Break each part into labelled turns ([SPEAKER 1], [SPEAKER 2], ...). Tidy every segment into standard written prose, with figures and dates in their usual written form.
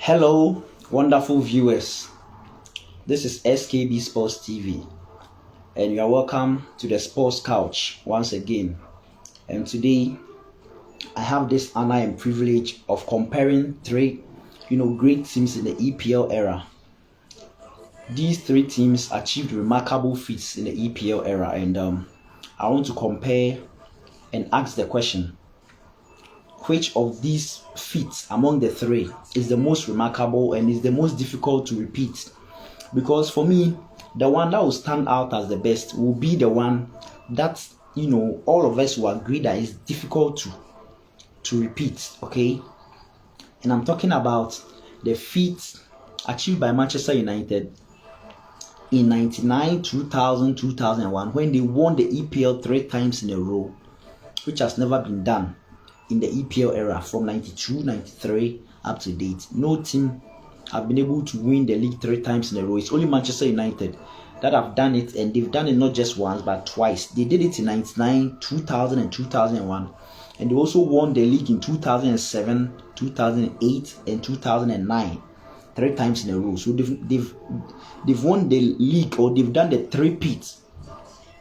[SPEAKER 1] Hello, wonderful viewers. This is SKB Sports TV, and you are welcome to the Sports Couch once again. And today, I have this honor and privilege of comparing three, great teams in the EPL era. These three teams achieved remarkable feats in the EPL era, and I want to compare and ask the question: which of these feats among the three is the most remarkable and is the most difficult to repeat? Because for me, the one that will stand out as the best will be the one that all of us will agree that is difficult to repeat. Okay, and I'm talking about the feat achieved by Manchester United in 99, 2000, 2001 when they won the EPL 3 times in a row, which has never been done in the EPL era from 92, 93 up to date. No team have been able to win the league 3 times in a row. It's only Manchester United that have done it, and they've done it not just once but twice. They did it in 99, 2000 and 2001, and they also won the league in 2007, 2008 and 2009 3 times in a row. So they've won the league, or they've done the three-peat.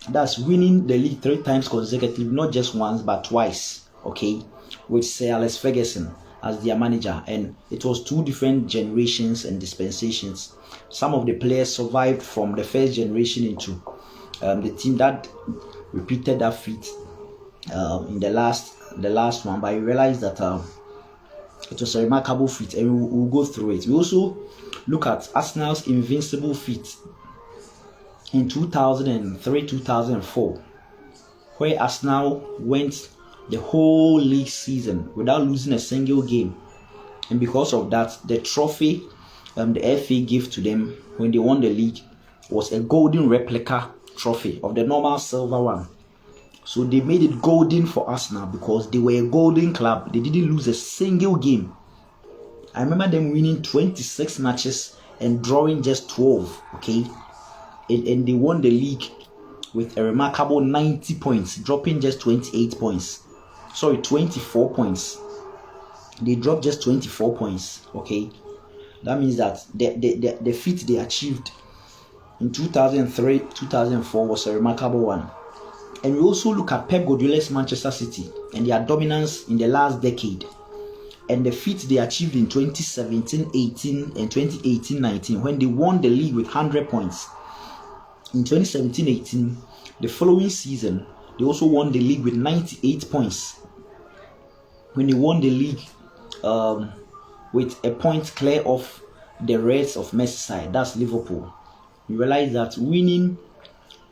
[SPEAKER 1] That's winning the league 3 times consecutive, not just once but twice. Okay, with Sir Alex Ferguson as their manager, and it was 2 different generations and dispensations. Some of the players survived from the first generation into the team that repeated that feat in the last one, but I realized that it was a remarkable feat, and we'll go through it. We also look at Arsenal's invincible feat in 2003-2004, where Arsenal went the whole league season without losing a single game, and because of that, the trophy the FA gave to them when they won the league was a golden replica trophy of the normal silver one. So they made it golden for Arsenal because they were a golden club. They didn't lose a single game. I remember them winning 26 matches and drawing just 12. Okay, and they won the league with a remarkable 90 points, dropping just 28 points. 24 points. They dropped just 24 points. Okay, that means that the feat they achieved in 2003-2004 was a remarkable one. And we also look at Pep Guardiola's Manchester City and their dominance in the last decade, and the feat they achieved in 2017-18 and 2018-19 when they won the league with 100 points. In 2017-18, the following season, they also won the league with 98 points. When they won the league with a point clear of the Reds of Merseyside, that's Liverpool. You realize that winning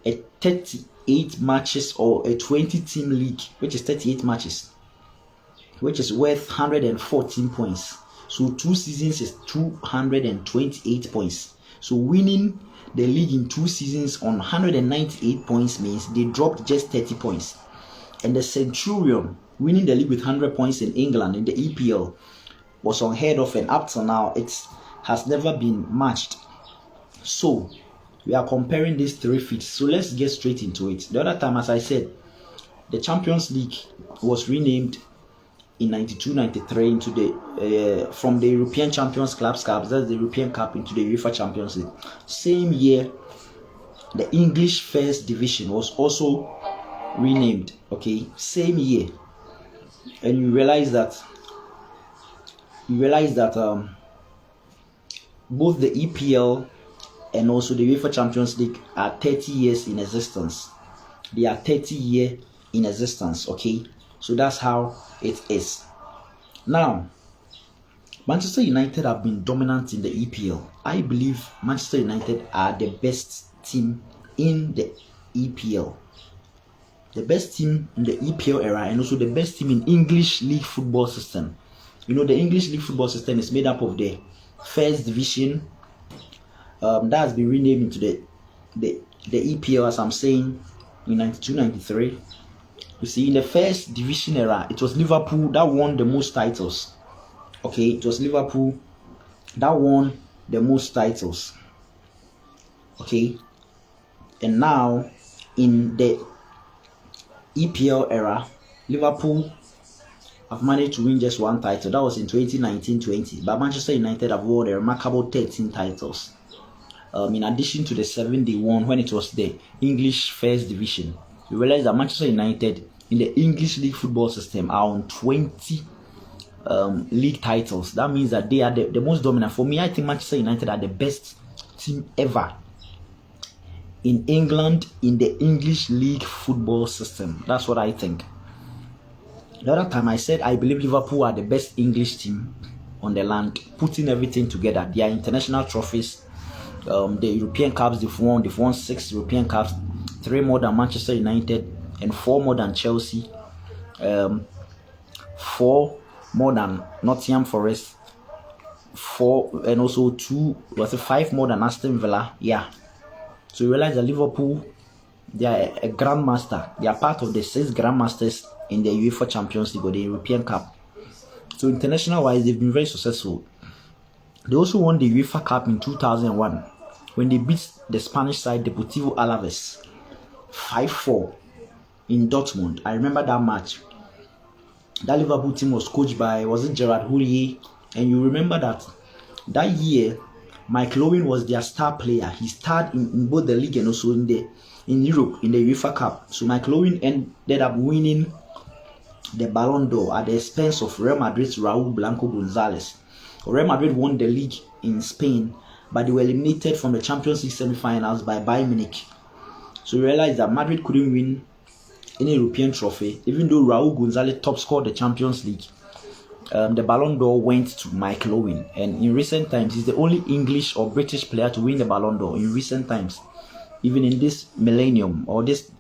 [SPEAKER 1] a 38 matches or a 20-team league, which is 38 matches, which is worth 114 points. So 2 seasons is 228 points. So winning the league in 2 seasons on 198 points means they dropped just 30 points. And the Centurion winning the league with 100 points in England in the EPL was unheard of, and up till now it has never been matched. So we are comparing these 3 feats. So let's get straight into it. The other time, as I said, the Champions League was renamed in 92-93 into the from the European Champions Cups, that's the European Cup, into the UEFA Champions League. Same year, the English First Division was also renamed. Okay, same year, and you realize that both the EPL and also the UEFA Champions League are 30 years in existence. They are 30 years in existence. Okay, so that's how it is. Now, Manchester United have been dominant in the EPL. I believe Manchester United are the best team in the EPL. The best team in the EPL era, and also the best team in English League football system. The English League football system is made up of the First Division, that has been renamed into the EPL, as I'm saying, in 92-93. You see, in the First Division era, it was Liverpool that won the most titles. Okay, it was Liverpool that won the most titles. Okay, and now in the EPL era, Liverpool have managed to win just one title. That was in 2019-20. But Manchester United have won a remarkable 13 titles. In addition to the 7 they won when it was the English First Division. You realize that Manchester United in the English league football system are on 20 league titles. That means that they are the most dominant. For me, I think Manchester United are the best team ever in England in the English league football system. That's what I think. The other time I said I believe Liverpool are the best English team on the land, putting everything together. Their international trophies, the European Cups they've won 6 European Cups, 3 more than Manchester United and 4 more than Chelsea, 4 more than Nottingham Forest, 4 and also 5 more than Aston Villa. Yeah. So you realize that Liverpool, they are a grandmaster. They are part of the 6 grandmasters in the UEFA Champions League or the European Cup. So international wise, they've been very successful. They also won the UEFA Cup in 2001 when they beat the Spanish side Deportivo Alaves 5-4 in Dortmund. I remember that match. That Liverpool team was coached by, was it Gerard Houllier? And you remember that year Michael Owen was their star player. He starred in both the league and also in Europe in the UEFA Cup. So Michael Owen ended up winning the Ballon d'Or at the expense of Real Madrid's Raúl Blanco González. Real Madrid won the league in Spain, but they were eliminated from the Champions League semi-finals by Bayern Munich. So you realize that Madrid couldn't win any European trophy, even though Raúl González top scored the Champions League. The Ballon d'Or went to Michael Owen, and in recent times he's the only English or British player to win the Ballon d'Or in recent times, even in this millennium or this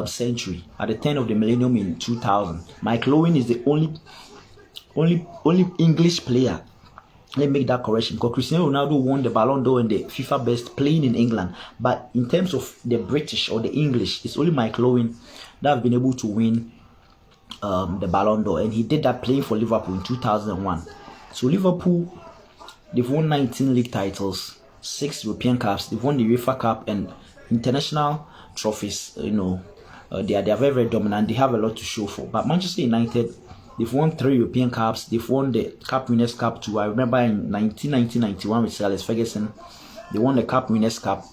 [SPEAKER 1] century. At the turn of the millennium in 2000, Michael Owen is the only English player. Let me make that correction, because Cristiano Ronaldo won the Ballon d'Or and the FIFA best playing in England, but in terms of the British or the English, it's only Michael Owen that have been able to win the Ballon d'Or, and he did that playing for Liverpool in 2001. So Liverpool, they've won 19 league titles, 6 European Cups, they've won the UEFA Cup and international trophies. They are very, very dominant. They have a lot to show for. But Manchester United, they've won 3 European Cups. They've won the Cup Winners' Cup too. I remember in 1990-91 with Sir Alex Ferguson, they won the Cup Winners' Cup,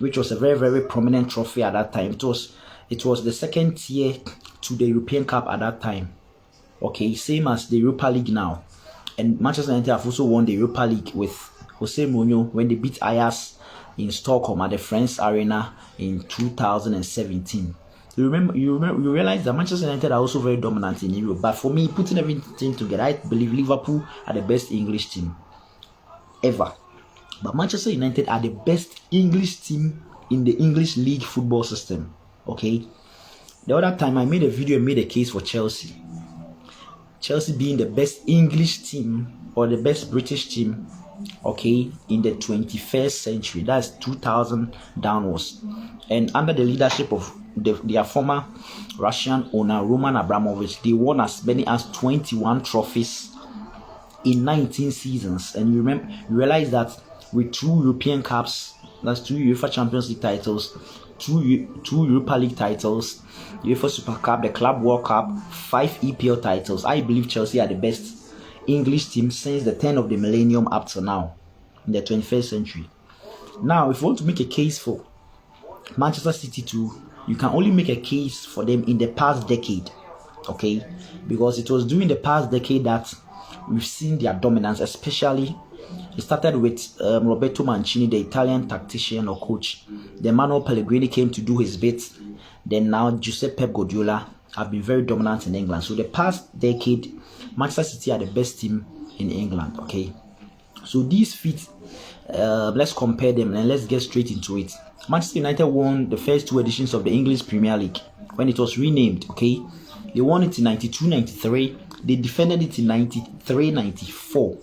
[SPEAKER 1] which was a very, very prominent trophy at that time. It was the second tier to the European Cup at that time. Okay, same as the Europa League now. And Manchester United have also won the Europa League with Jose Mourinho when they beat Ajax in Stockholm at the Friends Arena in 2017. You realize that Manchester United are also very dominant in Europe. But for me, putting everything together, I believe Liverpool are the best English team ever. But Manchester United are the best English team in the English league football system. Okay. The other time I made a video and made a case for Chelsea. Chelsea being the best English team or the best British team, okay, in the 21st century. That's 2000 downwards. And under the leadership of their former Russian owner Roman Abramovich, they won as many as 21 trophies in 19 seasons. And you realize that with 2 European Cups, that's 2 UEFA Champions League titles, 2 Europa League titles, UEFA Super Cup, the Club World Cup, 5 EPL titles. I believe Chelsea are the best English team since the turn of the millennium up to now in the 21st century. Now, if you want to make a case for Manchester City too, you can only make a case for them in the past decade, okay? Because it was during the past decade that we've seen their dominance, especially it started with Roberto Mancini, the Italian tactician or coach. Then Manuel Pellegrini came to do his bit. Then now Giuseppe Pep Guardiola have been very dominant in England. So the past decade, Manchester City are the best team in England, okay? So these feats, let's compare them and let's get straight into it. Manchester United won the first 2 editions of the English Premier League when it was renamed, okay? They won it in 92-93. They defended it in 93-94.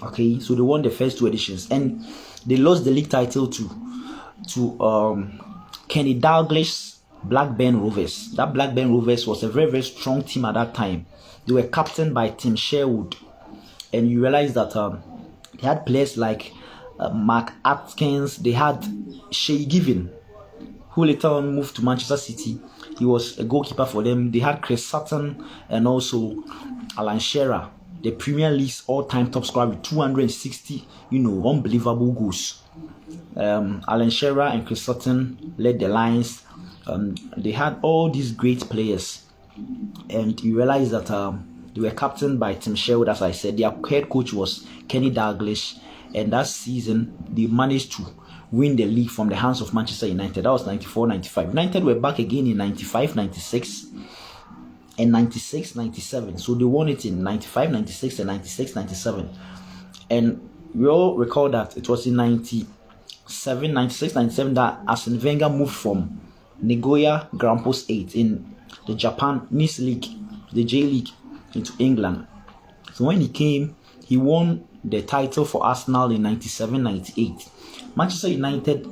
[SPEAKER 1] Okay, so they won the first 2 editions, and they lost the league title to Kenny Dalglish Blackburn Rovers. That Blackburn Rovers was a very, very strong team at that time. They were captained by Tim Sherwood, and you realize that they had players like Mark Atkins. They had Shay Given, who later on moved to Manchester City. He was a goalkeeper for them. They had Chris Sutton and also Alan Shearer, the Premier League's all-time top scorer with 260, unbelievable goals. Alan Shearer and Chris Sutton led the Lions. They had all these great players, and you realize that they were captained by Tim Sherwood. As I said, their head coach was Kenny Dalglish, and that season they managed to win the league from the hands of Manchester United. That was 94-95. United were back again in 95-96 and 96-97. So they won it in 95-96 and 96-97. And we all recall that it was in 96-97 that Arsene Wenger moved from Nagoya Grampus 8 in the Japanese league, the J League, into England. So when he came, he won the title for Arsenal in 97-98. Manchester United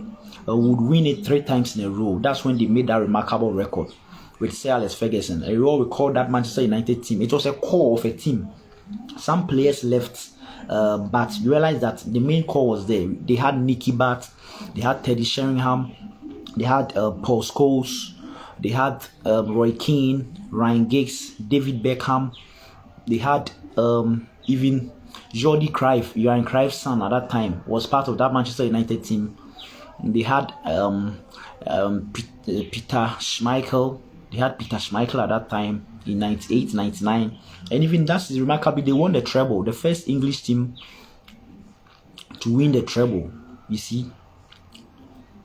[SPEAKER 1] would win it 3 times in a row. That's when they made that remarkable record with Sir Alex Ferguson. And we all recall that Manchester United team. It was a core of a team. Some players left, but you realize that the main core was there. They had Nicky Butt, they had Teddy Sheringham, they had Paul Scholes, they had Roy Keane, Ryan Giggs, David Beckham. They had even Jordi Cruyff, Johan Cruyff's son at that time, was part of that Manchester United team. They had Peter Schmeichel. They had Peter Schmeichel at that time in 98, 99. And even that's remarkable. They won the treble, the first English team to win the treble. You see,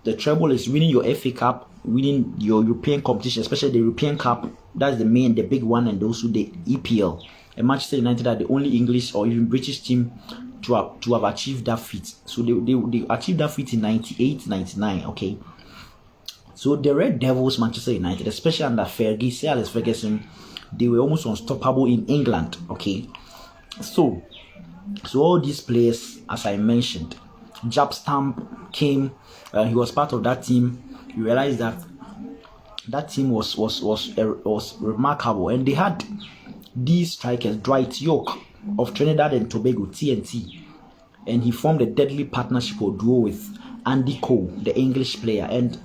[SPEAKER 1] the treble is winning your FA Cup, winning your European competition, especially the European Cup. That's the big one, and also the EPL. And Manchester United are the only English or even British team to have achieved that feat. So they achieved that feat in 98, 99. Okay. So the Red Devils, Manchester United, especially under Fergie, Sir Alex Ferguson, they were almost unstoppable in England. Okay. So all these players, as I mentioned, Jab Stamp came. He was part of that team. You realize that team was remarkable, and they had these strikers, Dwight York of Trinidad and Tobago, TNT, and he formed a deadly partnership or duo with Andy Cole, the English player. And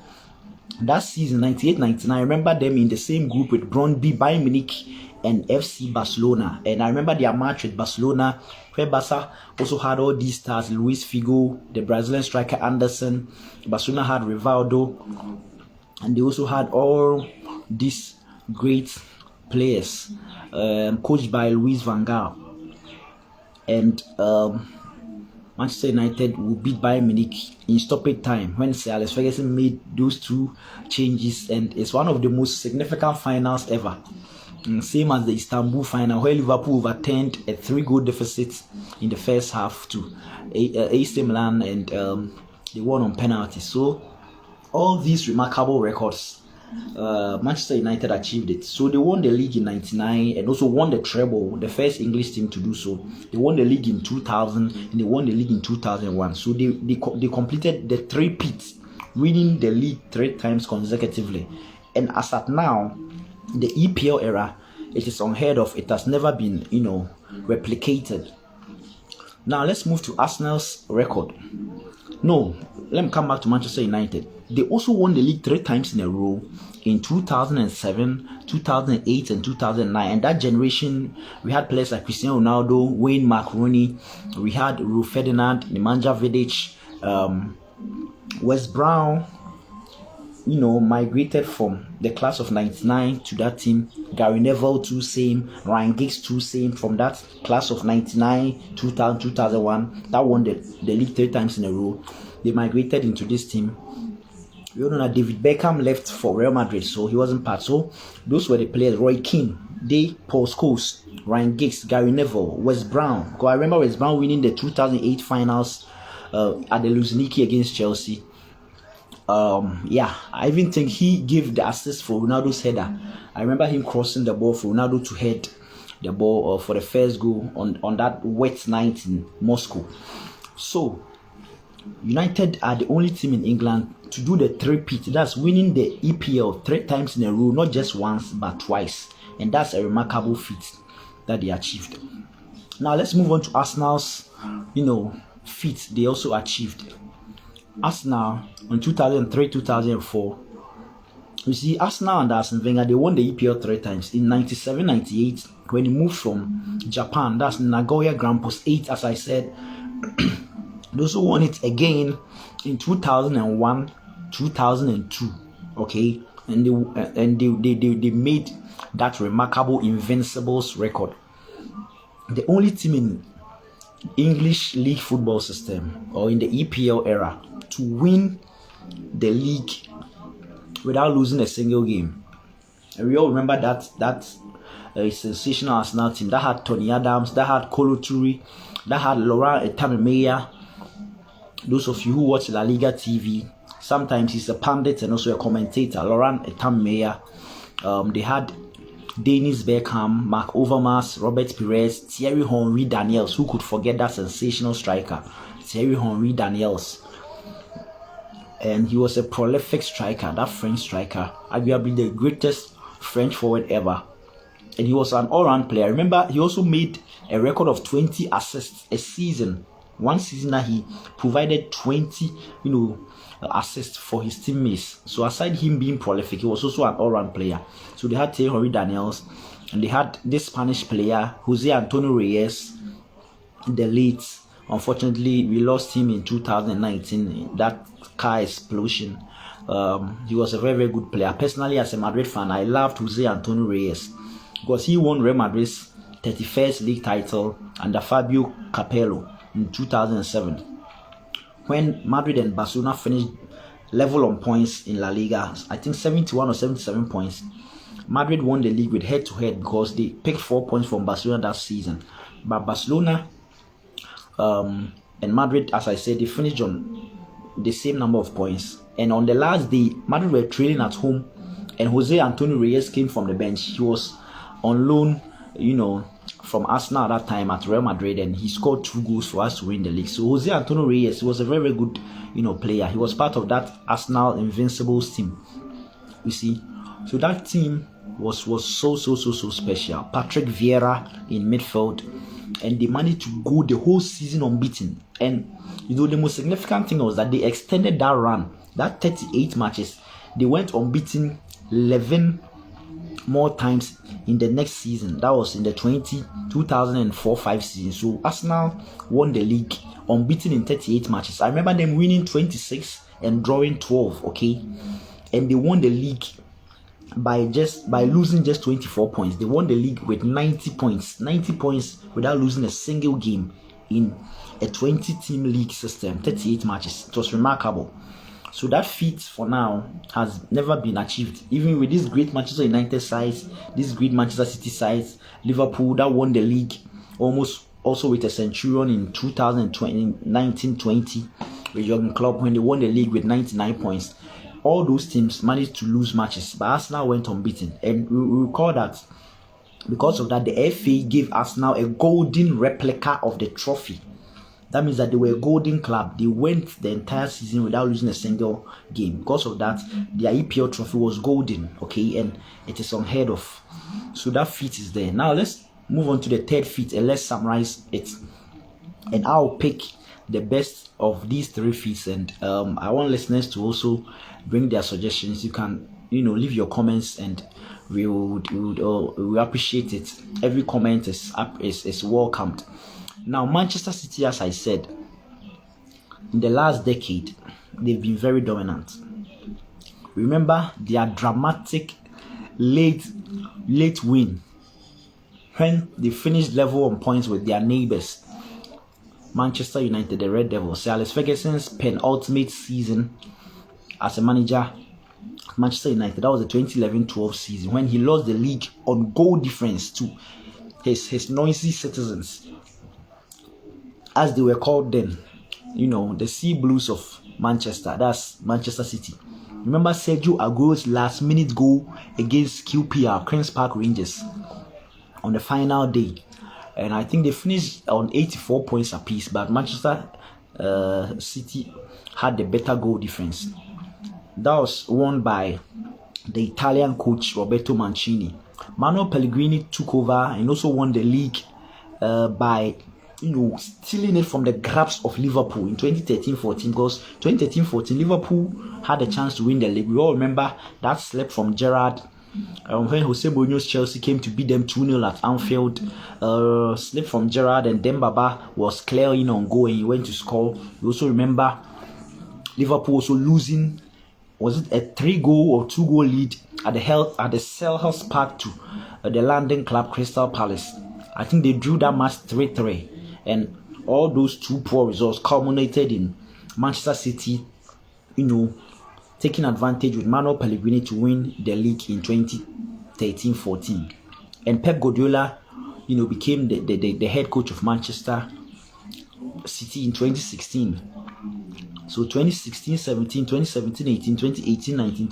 [SPEAKER 1] that season, 98-99, I remember them in the same group with Brøndby, Bayern Munich, and FC Barcelona. And I remember their match with Barcelona, where Barca also had all these stars: Luis Figo, the Brazilian striker Anderson. Barcelona had Rivaldo, and they also had all these great players, coached by Louis van Gaal. And Manchester United will beat Bayern Munich in stoppage time when Sir Alex Ferguson made those 2 changes, and it's one of the most significant finals ever. Same as the Istanbul final, where Liverpool overturned a 3-goal deficit in the first half to AC Milan, and they won on penalties. So all these remarkable records, Manchester United achieved it. So they won the league in 99 and also won the treble, the first English team to do so. They won the league in 2000 and they won the league in 2001. So they completed the 3-peat, winning the league 3 times consecutively. And as at now, the EPL era, it is unheard of. It has never been, replicated. Now let's move to Arsenal's record. No, let me come back to Manchester United. They also won the league 3 times in a row in 2007, 2008, and 2009. And that generation, we had players like Cristiano Ronaldo, Wayne Rooney, we had Rio Ferdinand, Nemanja Vidic, Wes Brown, migrated from the class of 99 to that team. Gary Neville too, same. Ryan Giggs too, same. From that class of 99, 2000, 2001, that won the league 3 times in a row. They migrated into this team. We all know that David Beckham left for Real Madrid, so he wasn't part. So those were the players: Roy Keane, Paul Scholes, Ryan Giggs, Gary Neville, Wes Brown. Because I remember Wes Brown winning the 2008 finals at the Luzhniki against Chelsea. I even think he gave the assist for Ronaldo's header. I remember him crossing the ball for Ronaldo to head the ball for the first goal on that wet night in Moscow. So United are the only team in England to do the 3-peat. That's winning the EPL 3 times in a row, not just once but twice. And that's a remarkable feat that they achieved. Now let's move on to Arsenal's, feat they also achieved. Arsenal in 2003-2004, You see, Arsenal and Arsene Wenger, they won the EPL 3 times. In 97-98, when he moved from Japan, that's Nagoya Grampus 8, as I said. They also won it again in 2001, 2002. Okay, and they made that remarkable Invincibles record. The only team in English league football system or in the EPL era to win the league without losing a single game. And we all remember that sensational Arsenal team that had Tony Adams, that had Kolo Toure, that had Laurent Etamemeya. Those of you who watch La Liga TV, sometimes he's a pundit and also a commentator. Laurent Etamemeya. They had Dennis Beckham, Mark Overmars, Robert Pires, Thierry Henry Daniels. Who could forget that sensational striker, Thierry Henry Daniels? And he was a prolific striker, that French striker, arguably the greatest French forward ever. And he was an all-round player. Remember, he also made a record of 20 assists a season. One season that he provided 20, assists for his teammates. So aside him being prolific, he was also an all-round player. So they had Thierry Henry Daniels, and they had this Spanish player, Jose Antonio Reyes, the late. Unfortunately, we lost him in 2019. That car explosion. He was a very, very good player. Personally, as a Madrid fan, I loved Jose Antonio Reyes because he won Real Madrid's 31st league title under Fabio Capello in 2007. When Madrid and Barcelona finished level on points in La Liga, I think 71 or 77 points. Madrid won the league with head-to-head because they picked 4 points from Barcelona that season. But Barcelona and Madrid, as I said, they finished on the same number of points. And on the last day, Madrid were trailing at home, and Jose Antonio Reyes came from the bench. He was on loan, from Arsenal at that time at Real Madrid, and he scored 2 goals for us to win the league. So Jose Antonio Reyes was a very, very good, player. He was part of that Arsenal Invincibles team. You see, so that team was so special. Patrick Vieira in midfield, and they managed to go the whole season unbeaten. And the most significant thing was that they extended that run, that 38 matches. They went unbeaten 11 more times in the next season. That was in the 2004-05 season. So Arsenal won the league unbeaten in 38 matches. I remember them winning 26 and drawing 12. Okay, and they won the league by losing just 24 points. They won the league with 90 points without losing a single game in a 20-team league system, 38 matches. It was remarkable. So that feat for now has never been achieved, even with these great Manchester United sides, these great Manchester City sides, Liverpool that won the league almost also with a centurion in 1920 with Jurgen Klopp when they won the league with 99 points. All those teams managed to lose matches, but Arsenal went unbeaten. And we recall that because of that, the FA gave Arsenal a golden replica of the trophy. That means that they were a golden club. They went the entire season without losing a single game. Because of that, their EPL trophy was golden, okay, and it is unheard of. So that feat is there. Now let's move on to the third feat and let's summarize it. And I'll pick the best of these 3 feats, and I want listeners to also bring their suggestions. You can leave your comments, and we would appreciate it. Every comment is welcomed. Now Manchester City, as I said, in the last decade they've been very dominant. Remember their dramatic late win when they finished level on points with their neighbours Manchester United, the Red Devils. Sir Alex Ferguson's penultimate season as a manager at Manchester United, that was the 2011-12 season, when he lost the league on goal difference to his noisy citizens, as they were called then, the Sea Blues of Manchester. That's Manchester City. Remember Sergio Aguero's last minute goal against QPR, Queen's Park Rangers, on the final day. And I think they finished on 84 points apiece, but Manchester City had the better goal difference. That was won by the Italian coach Roberto Mancini. Manuel Pellegrini took over and also won the league by stealing it from the grasp of Liverpool in 2013-14, because 2013-14 Liverpool had a chance to win the league. We all remember that slip from Gerrard when Jose Mourinho's Chelsea came to beat them 2-0 at Anfield. Slip from Gerrard, and Dembaba was clear on goal and he went to score. We also remember Liverpool also losing, was it a 3-goal or 2-goal lead at the Selhurst Park to the London club Crystal Palace. I think they drew that match 3-3, and all those two poor results culminated in Manchester City, taking advantage with Manuel Pellegrini to win the league in 2013-14, and Pep Guardiola, became the head coach of Manchester City in 2016. So 2016-17, 2017-18, 2018-19,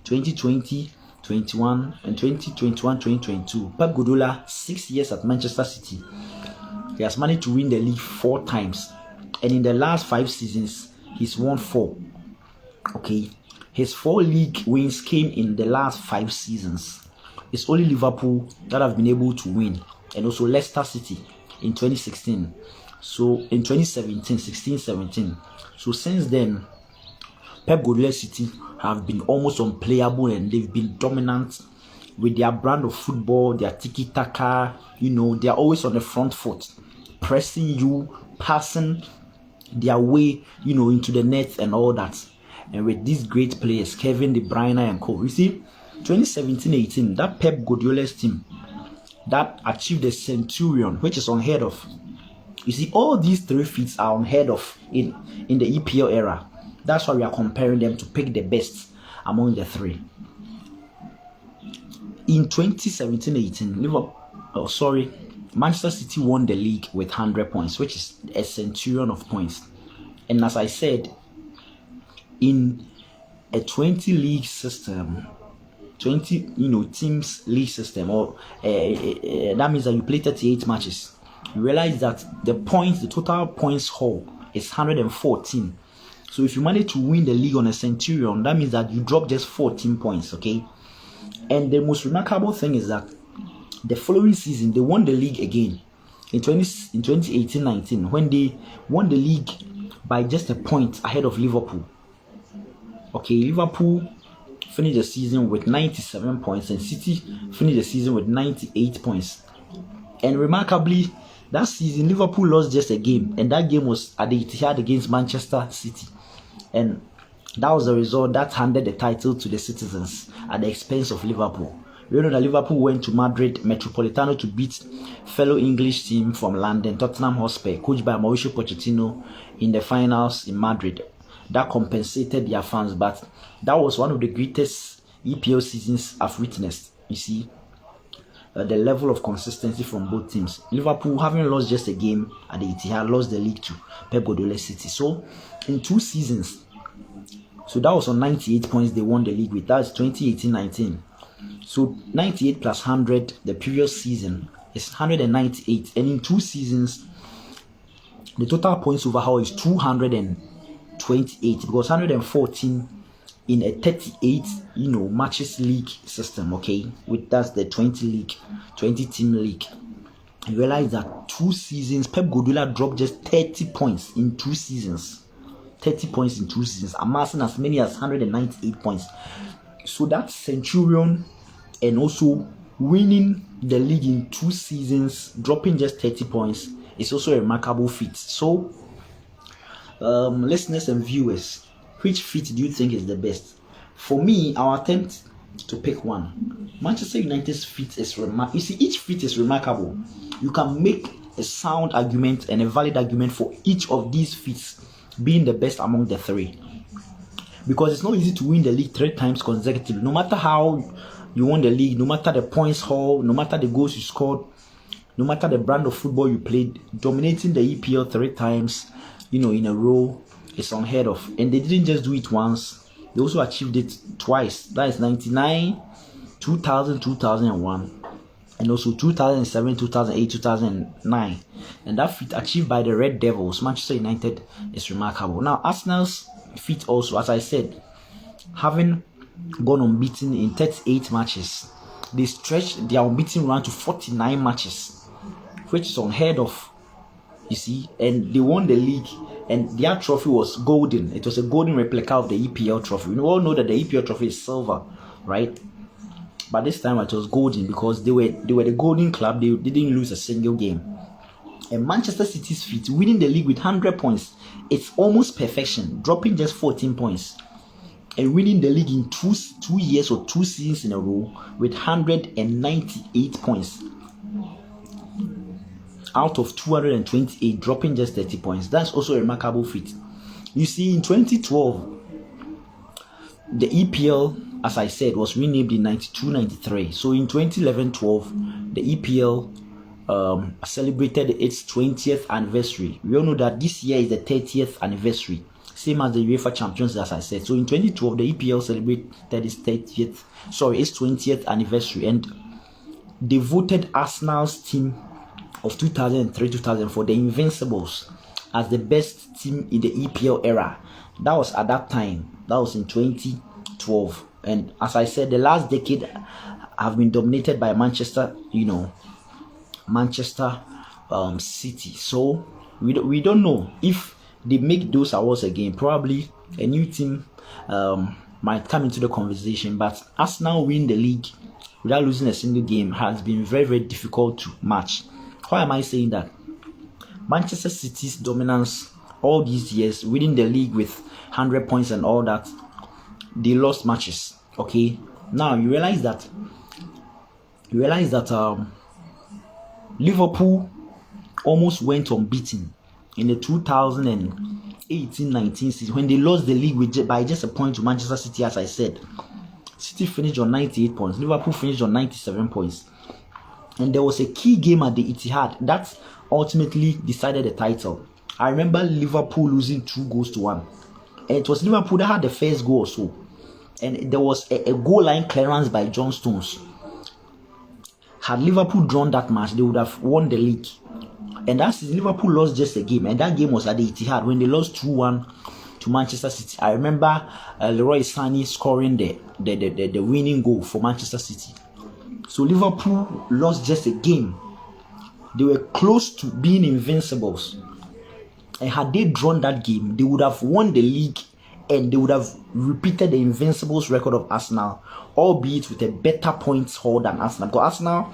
[SPEAKER 1] 2019-20, 2020-21, and 2021-2022. Pep Guardiola, 6 years at Manchester City. He has managed to win the league 4 times, and in the last 5 seasons, he's won 4. Okay, his 4 league wins came in the last 5 seasons. It's only Liverpool that have been able to win, and also Leicester City in 2016. So in 2017, 16-17. So since then, Pep Guardiola City have been almost unplayable, and they've been dominant with their brand of football, their tiki-taka. They're always on the front foot, pressing you, passing their way, into the net and all that. And with these great players, Kevin De Bruyne and co. You see, 2017-18, that Pep Guardiola's team that achieved the Centurion, which is unheard of. You see, all these 3 feats are unheard of in the EPL era. That's why we are comparing them to pick the best among the 3. In 2017-18, Manchester City won the league with 100 points, which is a centurion of points. And as I said, in a 20 league system, 20 teams league system, or that means that you play 38 matches. You realize that the total points haul is 114. So if you manage to win the league on a centurion, that means that you drop just 14 points, okay? And the most remarkable thing is that the following season, they won the league again in 2018-19, when they won the league by just a point ahead of Liverpool. Okay, Liverpool finished the season with 97 points, and City finished the season with 98 points. And remarkably, that season, Liverpool lost just a game, and that game was at the Etihad against Manchester City. And that was the result that handed the title to the citizens at the expense of Liverpool. You know that Liverpool went to Madrid Metropolitano to beat fellow English team from London, Tottenham Hotspur, coached by Mauricio Pochettino, in the finals in Madrid. That compensated their fans, but that was one of the greatest EPL seasons I've witnessed. You see, the level of consistency from both teams. Liverpool, having lost just a game at the Etihad, lost the league to Pep Guardiola City. So in 2 seasons, so that was on 98 points they won the league with. That's 2018-19. So 98 plus 100 the previous season is 198, and in 2 seasons the total points overall is 228, because 114 in a 38 matches league system, okay, with that's the 20 team league. You realize that 2 seasons Pep Guardiola dropped just 30 points in 2 seasons. 30 points in 2 seasons, amassing as many as 198 points. So that centurion, and also winning the league in 2 seasons, dropping just 30 points, is also a remarkable feat. So listeners and viewers, which feat do you think is the best? For me, I'll attempt to pick one. Manchester United's feat is remarkable. You see, each feat is remarkable. You can make a sound argument and a valid argument for each of these feats being the best among the 3. Because it's not easy to win the league 3 times consecutively. No matter how you won the league, no matter the points haul, no matter the goals you scored, no matter the brand of football you played, dominating the EPL 3 times, in a row, is unheard of. And they didn't just do it once; they also achieved it twice. That is 99, 2000, 2001, and also 2007, 2008, 2009. And that feat achieved by the Red Devils, Manchester United, is remarkable. Now, Arsenal's feat also, as I said, having gone unbeaten in 38 matches, they stretched their unbeaten run to 49 matches. which is unheard of. You see, and they won the league, and their trophy was golden. It was a golden replica of the EPL trophy. We all know that the EPL trophy is silver, right? But this time it was golden because they were the golden club. They didn't lose a single game. And Manchester City's feat, winning the league with 100 points, it's almost perfection, dropping just 14 points. And winning the league in 2 years or 2 seasons in a row with 198 points. Out of 228, dropping just 30 points. That's also a remarkable feat. You see, in 2012, the EPL, as I said, was renamed in 92-93. So in 2011-12, the EPL celebrated its 20th anniversary. We all know that this year is the 30th anniversary, same as the UEFA Champions, as I said. So in 2012, the EPL celebrated its 20th anniversary, and they voted Arsenal's team of 2003-2004, the Invincibles, as the best team in the EPL era. That was at that time. That was in 2012. And as I said, the last decade have been dominated by Manchester City. So we don't know if they make those awards again. Probably a new team might come into the conversation. But Arsenal win the league without losing a single game has been very, very difficult to match. Why am I saying that? Manchester City's dominance all these years, winning the league with 100 points and all that, they lost matches. Okay, now you realize that Liverpool almost went unbeaten in the 2018-19 season when they lost the league by just a point to Manchester City. As I said, City finished on 98 points, Liverpool finished on 97 points. And there was a key game at the Etihad that ultimately decided the title. I remember Liverpool losing 2-1. And it was Liverpool that had the first goal or so. And there was a goal line clearance by John Stones. Had Liverpool drawn that match, they would have won the league. And that season, Liverpool lost just a game. And that game was at the Etihad when they lost 2-1 to Manchester City. I remember Leroy Sané scoring the winning goal for Manchester City. So Liverpool lost just a game. They were close to being invincibles. And had they drawn that game, they would have won the league and they would have repeated the Invincibles record of Arsenal, albeit with a better points haul than Arsenal. Because Arsenal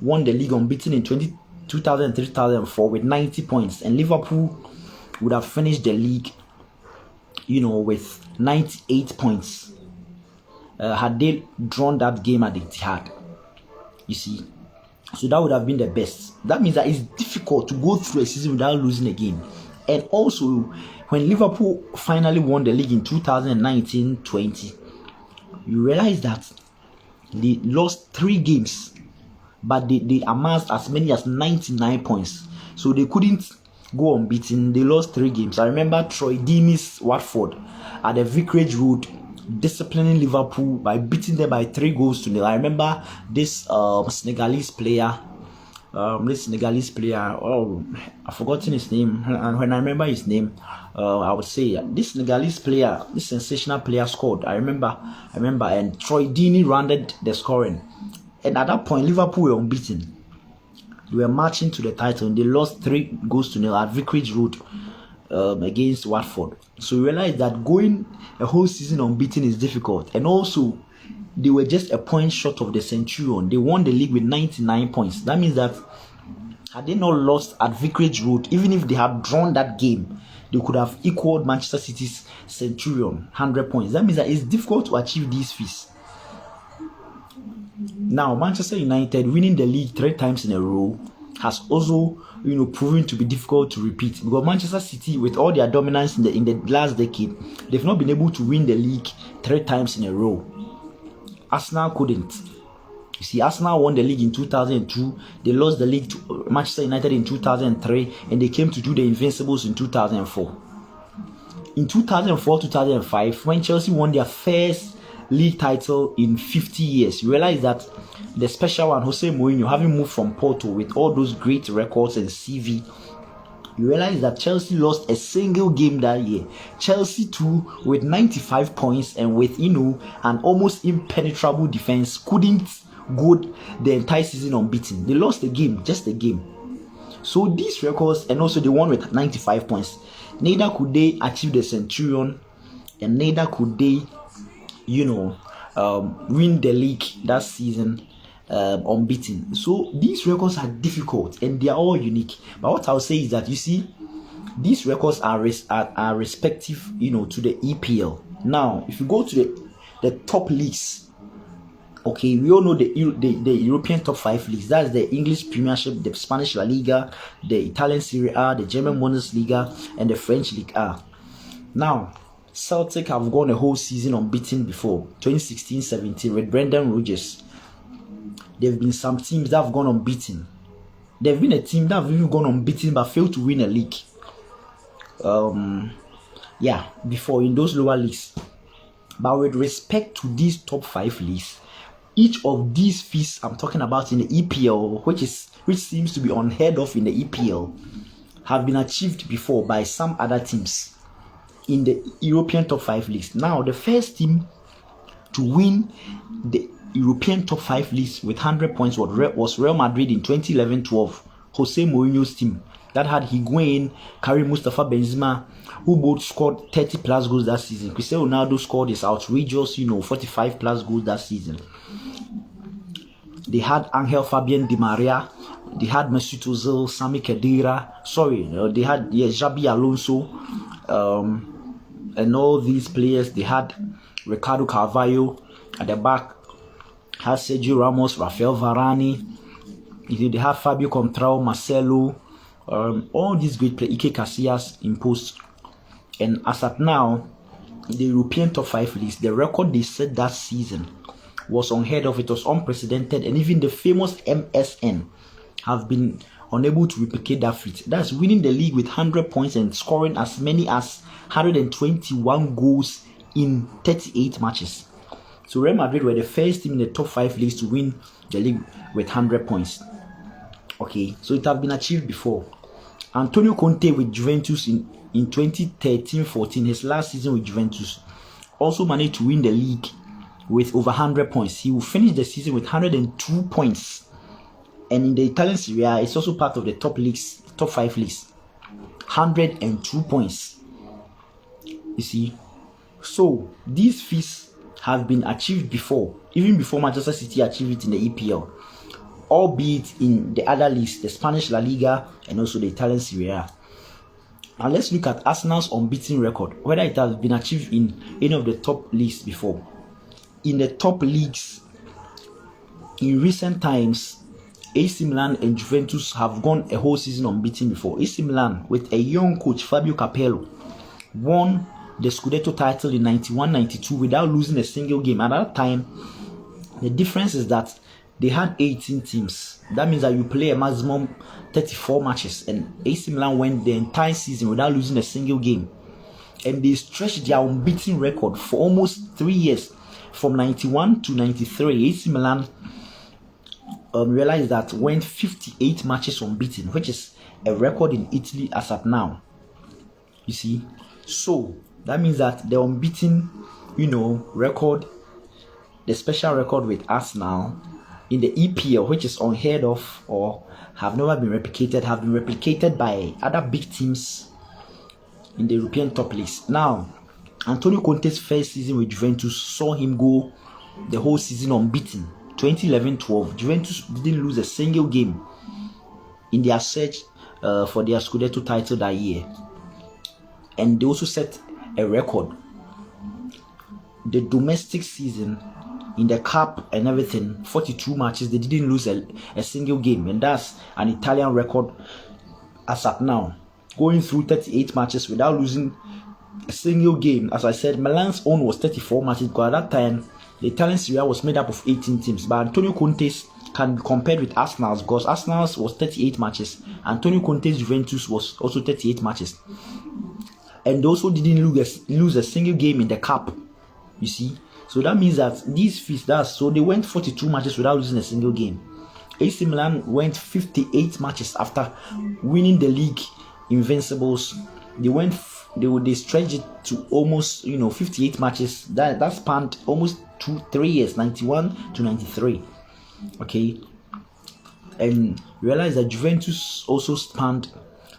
[SPEAKER 1] won the league unbeaten in 2003-2004 with 90 points, and Liverpool would have finished the league, with 98 points. Had they drawn that game at the Etihad. You see, so that would have been the best. That means that it's difficult to go through a season without losing a game. And also, when Liverpool finally won the league in 2019-20, you realize that they lost 3 games, but they amassed as many as 99 points. So they couldn't go unbeaten. They lost 3 games. I remember Troy Deeney's Watford at the Vicarage Road disciplining Liverpool by beating them by 3-0. I remember this Senegalese player. Oh, I've forgotten his name. And when I remember his name, I would say this Senegalese player, this sensational player scored. I remember, and Troy Deeney rounded the scoring. And at that point, Liverpool were unbeaten. They were marching to the title, and they lost 3-0 at Vicarage Road against Watford. So we realized that going a whole season unbeaten is difficult. And also, they were just a point short of the Centurion. They won the league with 99 points. That means that had they not lost at Vicarage Road, even if they had drawn that game, they could have equaled Manchester City's Centurion, 100 points. That means that it's difficult to achieve these feats. Now, Manchester United winning the league 3 times in a row has also, proven to be difficult to repeat, because Manchester City, with all their dominance in the last decade, they've not been able to win the league 3 times in a row. Arsenal couldn't. You see, Arsenal won the league in 2002. They lost the league to Manchester United in 2003, and they came to do the Invincibles in 2004. In 2004-2005, when Chelsea won their first league title in 50 years, you realize that the special one, Jose Mourinho, having moved from Porto with all those great records and CV, you realize that Chelsea lost a single game that year. Chelsea too, with 95 points and with an almost impenetrable defense, couldn't go the entire season unbeaten. They lost the game, just a game. So these records, and also they won with 95 points. Neither could they achieve the centurion, and neither could they, win the league that season unbeaten. So these records are difficult and they are all unique. But what I'll say is that, you see, these records are respective, to the EPL. Now, if you go to the top leagues, okay, we all know the European top 5 leagues. That's the English Premiership, the Spanish La Liga, the Italian Serie A, the German Bundesliga, and the French Ligue A. Now, Celtic have gone a whole season unbeaten before, 2016-17 with Brendan Rodgers. There have been some teams that have gone unbeaten. There have been a team that have even gone unbeaten but failed to win a league. Before in those lower leagues. But with respect to these top 5 leagues, each of these feats I'm talking about in the EPL, which seems to be unheard of in the EPL, have been achieved before by some other teams in the European top 5 leagues. Now, the first team to win the European top 5 leagues with 100 points was Real Madrid in 2011-12. Jose Mourinho's team that had Higuain, Karim Mustafa Benzema, who both scored 30 plus goals that season. Cristiano Ronaldo scored his outrageous, 45 plus goals that season. They had Angel Fabian Di Maria, they had Mesut Ozil, Sami Khedira, they had Xabi Alonso, and all these players. They had Ricardo Carvalho at the back, had Sergio Ramos, Rafael Varane, they had Fabio Contrao, Marcelo, all these great players, Ike Casillas in post. And as at now, the European top 5 leagues, the record they set that season was unheard of. It was unprecedented, and even the famous MSN have been unable to replicate that feat. That's winning the league with 100 points and scoring as many as 121 goals in 38 matches. So Real Madrid were the first team in the top 5 leagues to win the league with 100 points. Okay, so it has been achieved before. Antonio Conte with Juventus in 2013-14, his last season with Juventus, also managed to win the league with over 100 points. He will finish the season with 102 points. And in the Italian Serie A, it's also part of the top 5 leagues. 102 points. You see? So, these feats have been achieved before, even before Manchester City achieved it in the EPL. Albeit in the other leagues, the Spanish La Liga and also the Italian Serie A. Now let's look at Arsenal's unbeaten record, whether it has been achieved in any of the top leagues before. In the top leagues, in recent times, AC Milan and Juventus have gone a whole season unbeaten before. AC Milan, with a young coach, Fabio Capello, won the Scudetto title in 91-92 without losing a single game. At that time, the difference is that they had 18 teams. That means that you play a maximum 34 matches, and AC Milan went the entire season without losing a single game. And they stretched their unbeaten record for almost 3 years. From 91 to 93, AC Milan realized that went 58 matches unbeaten, which is a record in Italy as at now. You see? So, that means that the unbeaten, record, the special record with Arsenal in the EPL, which is unheard of or have never been replicated, have been replicated by other big teams in the European top leagues. Now, Antonio Conte's first season with Juventus saw him go the whole season unbeaten. 2011-12, Juventus didn't lose a single game in their search for their Scudetto title that year. And they also set a record. The domestic season, in the cup and everything, 42 matches, they didn't lose a single game. And that's an Italian record as at now. Going through 38 matches without losing a single game. As I said, Milan's own was 34 matches, because at that time, the Italian Serie A was made up of 18 teams. But Antonio Conte's can be compared with Arsenal's, because Arsenal's was 38 matches. Antonio Conte's Juventus was also 38 matches. And they also didn't lose a single game in the cup. You see? So that means that these feats, so they went 42 matches without losing a single game. AC Milan went 58 matches after winning the league Invincibles. They stretched it to almost 58 matches. That spanned almost 3 years, 91 to 93. Okay, and realize that Juventus also spanned,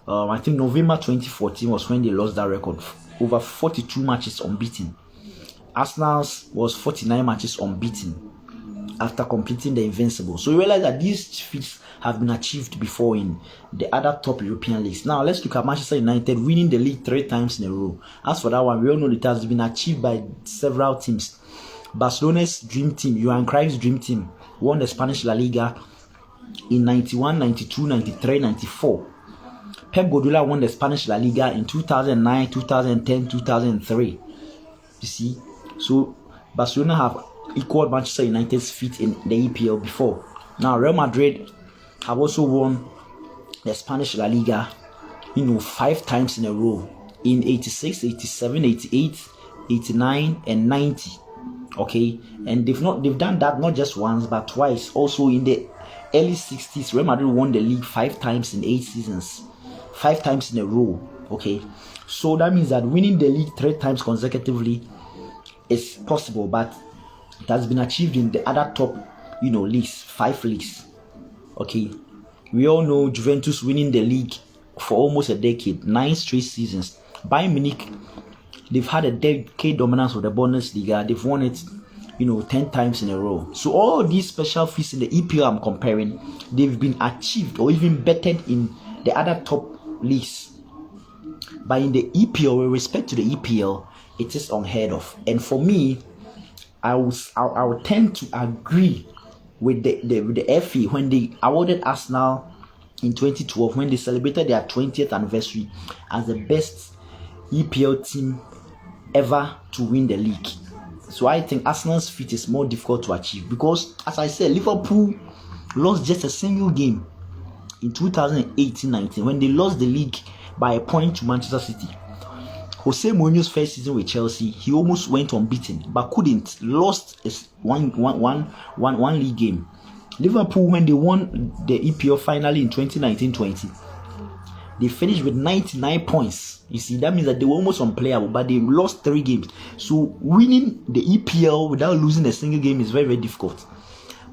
[SPEAKER 1] I think November 2014 was when they lost that record. Over 42 matches unbeaten. Arsenal's was 49 matches unbeaten after completing the Invincibles. So you realize that these feats have been achieved before in the other top European leagues. Now let's look at Manchester United winning the league 3 times in a row. As for that one, we all know it has been achieved by several teams. Barcelona's dream team, Johan Cruyff's dream team, won the Spanish La Liga in 91, 92, 93, 94. Pep Guardiola won the Spanish La Liga in 2009, 2010, 2003. You see, so Barcelona have equaled Manchester United's feat in the EPL before. Now Real Madrid have also won the Spanish La Liga, 5 times in a row in 86, 87, 88, 89, and 90. Okay, and they've done that not just once but twice. Also in the early 60s, Real Madrid won the league 5 times in 8 seasons, 5 times in a row. Okay, so that means that winning the league 3 times consecutively is possible, but it has been achieved in the other top, leagues, 5 leagues. Okay, we all know Juventus winning the league for almost a decade, 9 straight seasons. Bayern Munich, they've had a decade dominance of the Bundesliga. They've won it, 10 times in a row. So all these special feats in the EPL I'm comparing, they've been achieved or even bettered in the other top leagues. But in the EPL, with respect to the EPL, it is unheard of. And for me, I would tend to agree with the FE when they awarded Arsenal in 2012, when they celebrated their 20th anniversary as the best EPL team ever to win the league. So I think Arsenal's feat is more difficult to achieve because, as I said, Liverpool lost just a single game in 2018-19 when they lost the league by a point to Manchester City. Jose Mourinho's first season with Chelsea, he almost went unbeaten but couldn't. Lost one league game. Liverpool, when they won the EPL finally in 2019-20, they finished with 99 points. You see, that means that they were almost unplayable, but they lost 3 games. So winning the EPL without losing a single game is very, very difficult.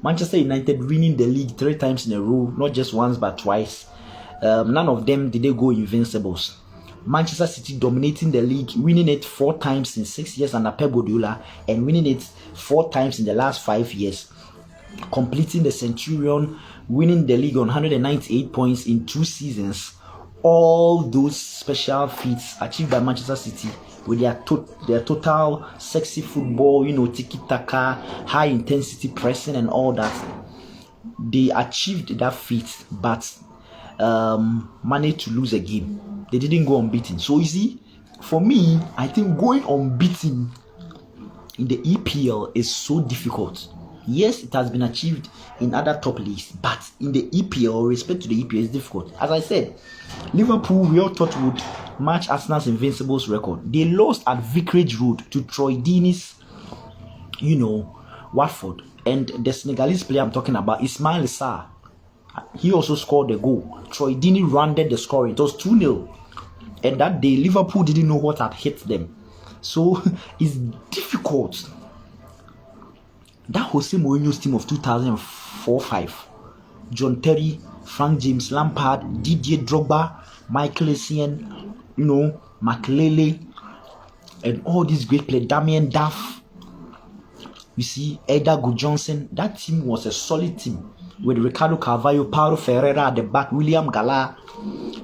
[SPEAKER 1] Manchester United winning the league 3 times in a row, not just once but twice. None of them did they go Invincibles. Manchester City dominating the league, winning it 4 times in 6 years under Pep Guardiola, and winning it 4 times in the last 5 years. Completing the Centurion, winning the league on 198 points in 2 seasons. All those special feats achieved by Manchester City with their total sexy football, tiki-taka, high intensity pressing and all that. They achieved that feat, but managed to lose a game. They didn't go unbeaten. So you see, for me, I think going unbeaten in the EPL is so difficult. Yes, it has been achieved in other top leagues, but in the EPL, respect to the EPL, is difficult. As I said, Liverpool, we all thought would match Arsenal's Invincibles record. They lost at Vicarage Road to Troy Deeney's, Watford. And the Senegalese player I'm talking about, Ismail Sarr, he also scored the goal. Troy Deeney rounded the scoring. It was 2-0. And that day, Liverpool didn't know what had hit them. So it's difficult. That Jose Mourinho's team of 2004-05, John Terry, Frank James Lampard, Didier Drogba, Michael Essien, Makelele, and all these great players, Damien Duff, you see, Eda Johnson. That team was a solid team with Ricardo Carvalho, Paulo Ferreira at the back, William Gala,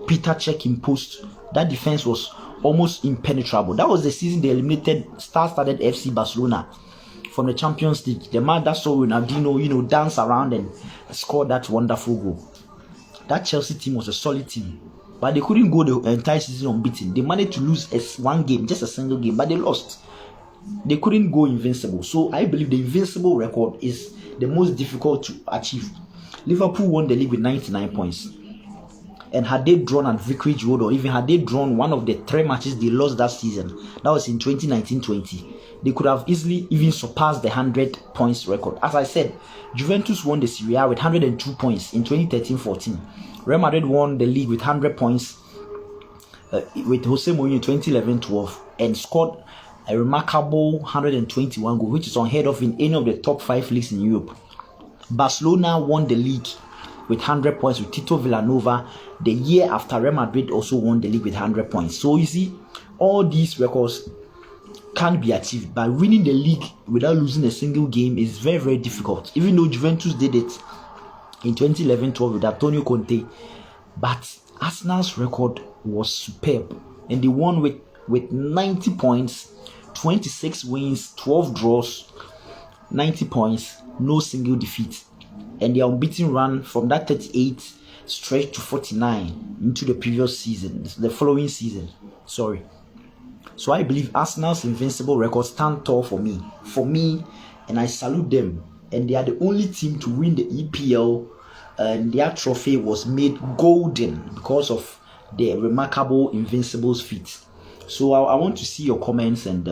[SPEAKER 1] Peter Cech in post. That defense was almost impenetrable. That was the season they eliminated star-studded FC Barcelona from the Champions League. The man that saw Ronaldinho, dance around and score that wonderful goal. That Chelsea team was a solid team, but they couldn't go the entire season unbeaten. They managed to lose one game, just a single game, but they lost. They couldn't go invincible. So I believe the invincible record is the most difficult to achieve. Liverpool won the league with 99 points. And had they drawn at Vicarage Road, or even had they drawn one of the 3 matches they lost that season, that was in 2019-20, they could have easily even surpassed the 100 points record. As I said, Juventus won the Serie A with 102 points in 2013-14. Real Madrid won the league with 100 points with Jose Mourinho in 2011-12 and scored a remarkable 121 goals, which is unheard of in any of the top 5 leagues in Europe. Barcelona won the league with 100 points with Tito Villanova. The year after, Real Madrid also won the league with 100 points. So you see, all these records can be achieved, but winning the league without losing a single game is very, very difficult. Even though Juventus did it in 2011-12 with Antonio Conte, but Arsenal's record was superb, and they won with 90 points, 26 wins, 12 draws, 90 points, no single defeat, and their unbeaten run from that 38 stretched to 49 into the previous season, the following season. Sorry. So I believe Arsenal's invincible record stand tall for me, and I salute them. And they are the only team to win the EPL, and their trophy was made golden because of the remarkable Invincibles feat. So I want to see your comments, and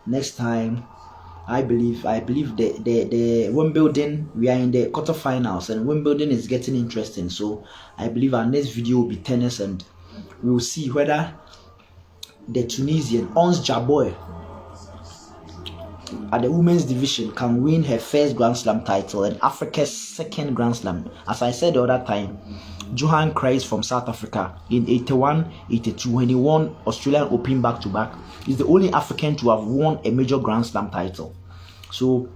[SPEAKER 1] next time, I believe the Wimbledon, we are in the quarterfinals, and Wimbledon is getting interesting. So I believe our next video will be tennis, and we will see whether the Tunisian Ons Jabeur at the women's division can win her first Grand Slam title and Africa's second Grand Slam. As I said the other time, Johan Cruijff from South Africa in 81-82, when he won Australian Open back-to-back, is the only African to have won a major Grand Slam title. So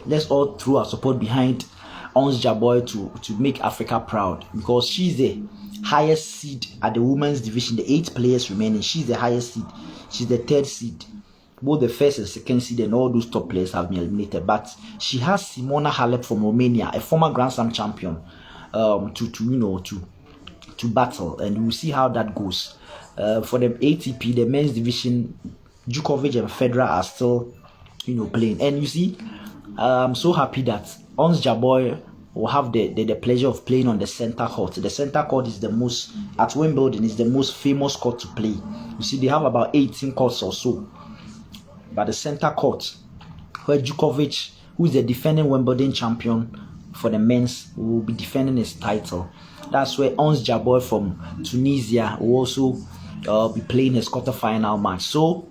[SPEAKER 1] let's all throw our support behind Ons Jabeur to make Africa proud, because she's the highest seed at the women's division. The 8 players remaining, she's the highest seed. She's the 3rd seed. Both the 1st and 2nd seed and all those top players have been eliminated. But she has Simona Halep from Romania, a former Grand Slam champion, to battle, and we'll see how that goes. For the ATP, the men's division, Djokovic and Federer are still, playing. And you see, I'm so happy that Ons Jabeur will have the pleasure of playing on the center court. The center court is the most, at Wimbledon, is the most famous court to play. You see, they have about 18 courts or so. But the center court, where Djokovic, who is the defending Wimbledon champion for the men's, will be defending his title. That's where Ons Jabeur from Tunisia will also be playing his quarterfinal match. So,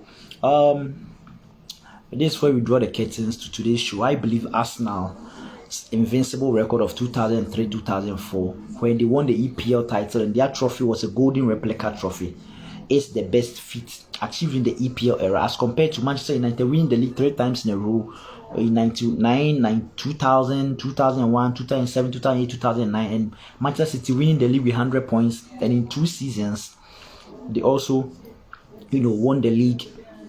[SPEAKER 1] this is where we draw the curtains to today's show. I believe Arsenal's invincible record of 2003-2004, when they won the EPL title and their trophy was a golden replica trophy, is the best feat achieved in the EPL era, as compared to Manchester United winning the league 3 times in a row in 1999, 2000, 2001, 2007, 2008, 2009, and Manchester City winning the league with 100 points. And in 2 seasons, they also, won the league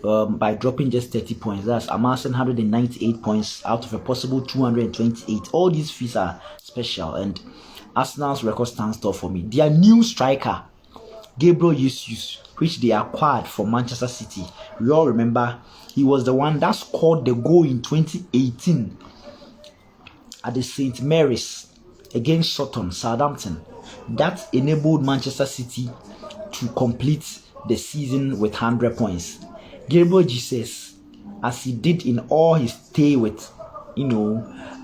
[SPEAKER 1] by dropping just 30 points. That's amassing 198 points out of a possible 228. All these feats are special, and Arsenal's record stands tall for me. Their new striker, Gabriel Jesus, which they acquired from Manchester City. We all remember he was the one that scored the goal in 2018 at the St. Mary's against Sutton, Southampton. That enabled Manchester City to complete the season with 100 points. Gabriel Jesus, as he did in all his stay with,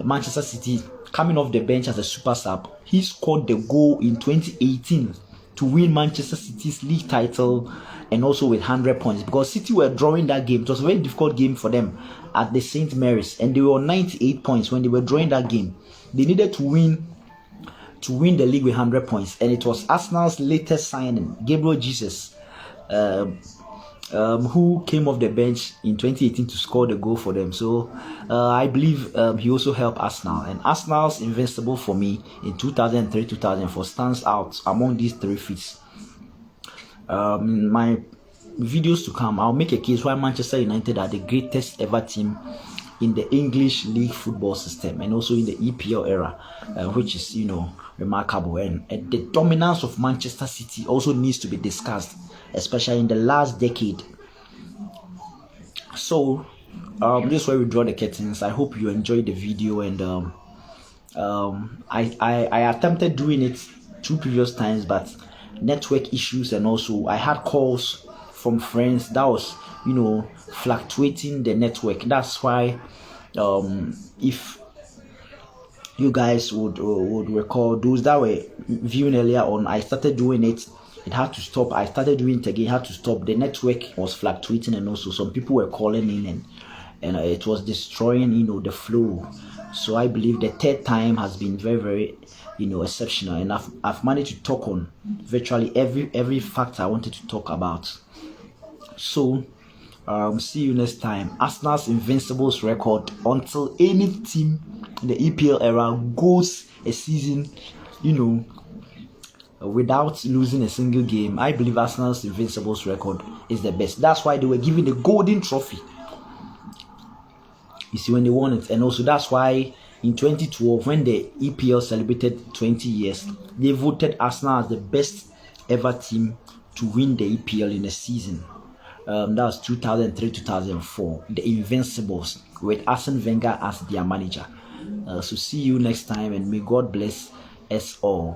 [SPEAKER 1] Manchester City, coming off the bench as a super sub, he scored the goal in 2018 to win Manchester City's league title, and also with 100 points, because City were drawing that game. It was a very difficult game for them at the St. Mary's, and they were on 98 points when they were drawing that game. They needed to win the league with 100 points, and it was Arsenal's latest signing, Gabriel Jesus, who came off the bench in 2018 to score the goal for them. So I believe he also helped Arsenal, and Arsenal's invincible for me in 2003-2004 stands out among these 3 feats. In my videos to come, I'll make a case why Manchester United are the greatest ever team in the English league football system, and also in the EPL era, which is remarkable. And the dominance of Manchester City also needs to be discussed, especially in the last decade. So this is where we draw the curtains. I hope you enjoyed the video, and I attempted doing it 2 previous times, but network issues, and also I had calls from friends that was fluctuating the network. That's why if you guys would recall, those that were viewing earlier on, I started doing it, it had to stop. I started doing it again, it had to stop. The network was fluctuating, and also some people were calling in, and it was destroying the flow. So I believe the 3rd time has been very, very exceptional. And I've managed to talk on virtually every factor I wanted to talk about. So see you next time. Arsenal's Invincibles record, until any team in the EPL era goes a season, without losing a single game, I believe Arsenal's Invincibles record is the best. That's why they were given the golden trophy, you see, when they won it. And also that's why in 2012, when the EPL celebrated 20 years, they voted Arsenal as the best ever team to win the EPL in a season. That was 2003-2004, the Invincibles, with Arsene Wenger as their manager. So see you next time, and may God bless us all.